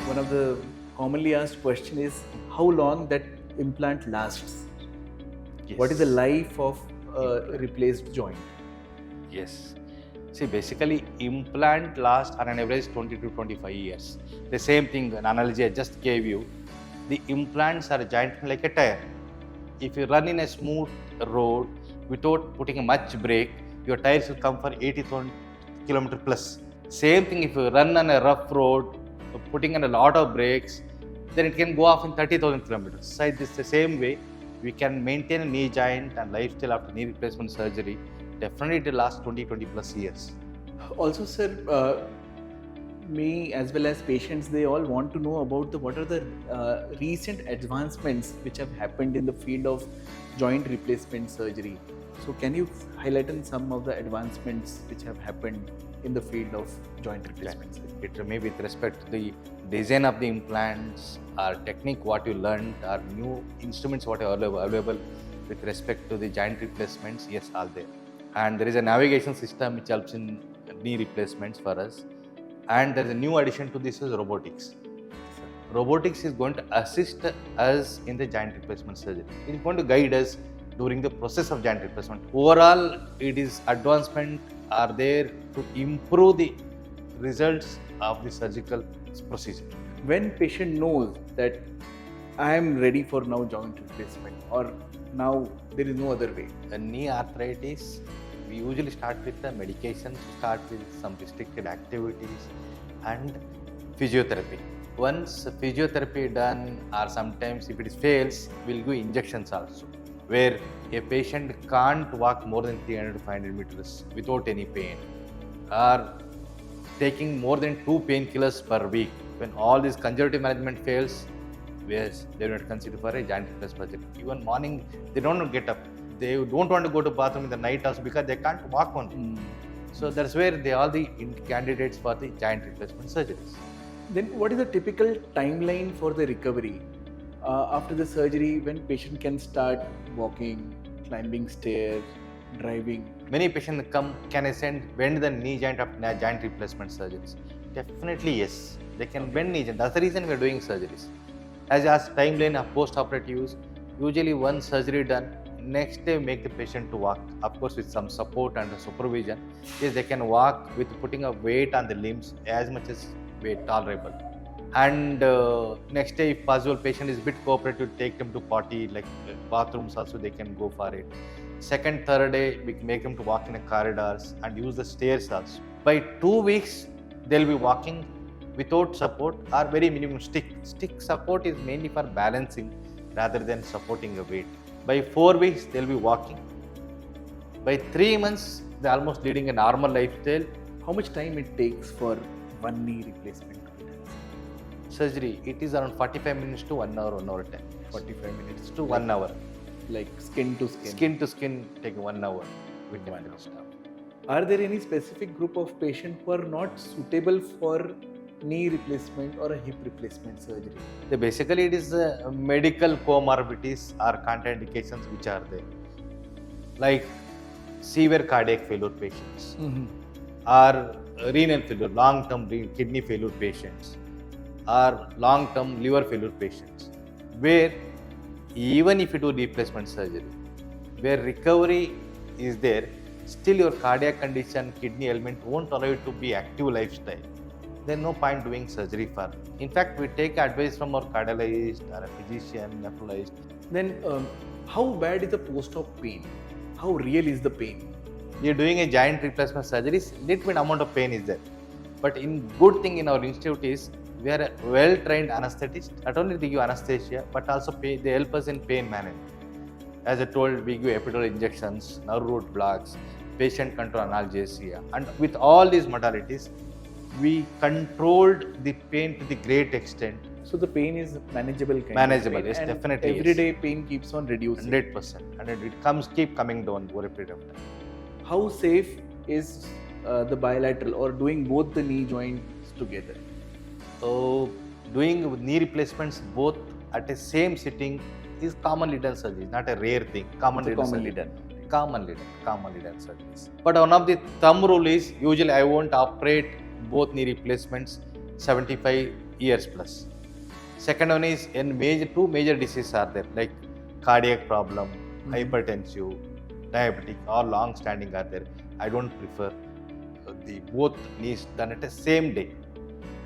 one of the commonly asked question is how long that implant lasts. Yes. What is the life of a replaced joint? Yes. See, basically, implant lasts on an average 20 to 25 years. The same thing, an analogy I just gave you. The implants are giant like a tire. If you run in a smooth road without putting much brake, your tires will come for 80,000 kilometer plus. Same thing, if you run on a rough road, putting in a lot of brakes, then it can go off in 30,000 kilometers. So it's the same way, we can maintain a knee joint and lifestyle after knee replacement surgery. Definitely it will last 20 plus years. Also, sir, me as well as patients, they all want to know about what are the recent advancements which have happened in the field of joint replacement surgery. So, can you highlight on some of the advancements which have happened in the field of joint replacement surgery? It may with respect to the design of the implants, or technique what you learned, or new instruments what are available with respect to the joint replacements, yes, all there. And there is a navigation system which helps in knee replacements for us. And there is a new addition to this is robotics. Robotics is going to assist us in the joint replacement surgery. It is going to guide us during the process of joint replacement. Overall, it is advancement are there to improve the results of the surgical procedure. When patient knows that I am ready for now joint replacement, or now there is no other way. A knee arthritis, we usually start with the medication, start with some restricted activities and physiotherapy. Once physiotherapy done, or sometimes if it fails, we'll give injections also, where a patient can't walk more than 300 to 500 meters without any pain, or taking more than 2 painkillers per week. When all this conservative management fails, yes, they will not consider for a joint replacement surgery. Even morning, they don't get up. They don't want to go to bathroom in the night also because they can't walk on. So that's where they are the candidates for the joint replacement surgeries. Then what is the typical timeline for the recovery after the surgery, when patient can start walking, climbing stairs, driving? Many patients can ascend, bend the knee joint of joint replacement surgeries. Definitely yes, they can bend knee joint. That's the reason we are doing surgeries. As timeline of post-operative use, usually one surgery done, next day make the patient to walk, of course with some support and supervision. Yes, they can walk with putting a weight on the limbs as much as weight tolerable. And next day, if possible, patient is a bit cooperative, take them to potty, like bathrooms also they can go for it. Second, third day, we make them to walk in the corridors and use the stairs also. By 2 weeks, they'll be walking without support or very minimum stick. Stick support is mainly for balancing rather than supporting a weight. By 4 weeks, they'll be walking. By 3 months, they're almost leading a normal lifestyle. How much time it takes for one knee replacement? Surgery, it is around 45 minutes to 1 hour, 1 hour 10. 45 minutes To 1 hour. Like skin to skin? Skin to skin, take 1 hour. We can finish now. Are there any specific group of patients who are not suitable for knee replacement or a hip replacement surgery? So basically, it is medical comorbidities or contraindications which are there, like severe cardiac failure patients, or renal failure, long-term kidney failure patients, or long-term liver failure patients, where even if you do replacement surgery, where recovery is there, still your cardiac condition, kidney ailment won't allow you to be active lifestyle. There's no point doing surgery for. In fact, we take advice from our cardiologist or a physician, nephrologist. Then how bad is the post-op pain? How real is the pain? You're doing a joint replacement surgery, little bit amount of pain is there. But in good thing in our institute is we are a well-trained anesthetist. Not only they give anesthesia, but also they help us in pain management. As I told, we give epidural injections, nerve root blocks, patient control analgesia, and with all these modalities, we controlled the pain to the great extent. So the pain is manageable kind Manageable, of pain, yes, and definitely. everyday pain keeps on reducing. 100%, and it keep coming down over a period of time. How safe is the bilateral or doing both the knee joints together? So doing knee replacements both at the same sitting is commonly done surgery, not a rare thing. Commonly done surgeries. But one of the thumb rule is usually I won't operate both knee replacements 75 years plus. Second one is two major diseases are there, like cardiac problem, hypertensive, diabetic, or long standing are there. I don't prefer the both knees done at the same day.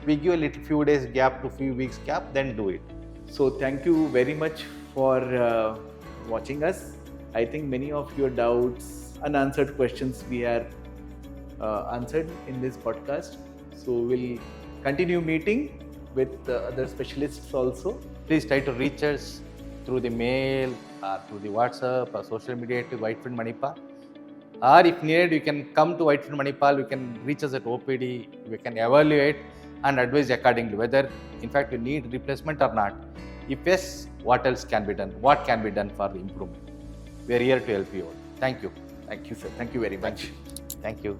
We give a little few days gap to few weeks gap, then do it. So thank you very much for watching us. I think many of your doubts, unanswered questions we are answered in this podcast. So we'll continue meeting with other specialists also. Please try to reach us through the mail or through the WhatsApp or social media to Whitefield Manipal. Or if needed, you can come to Whitefield Manipal. You can reach us at OPD. We can evaluate and advise accordingly whether, in fact, you need replacement or not. If yes, what else can be done? What can be done for the improvement? We are here to help you out. Thank you. Thank you, sir. Thank you very much. Thank you.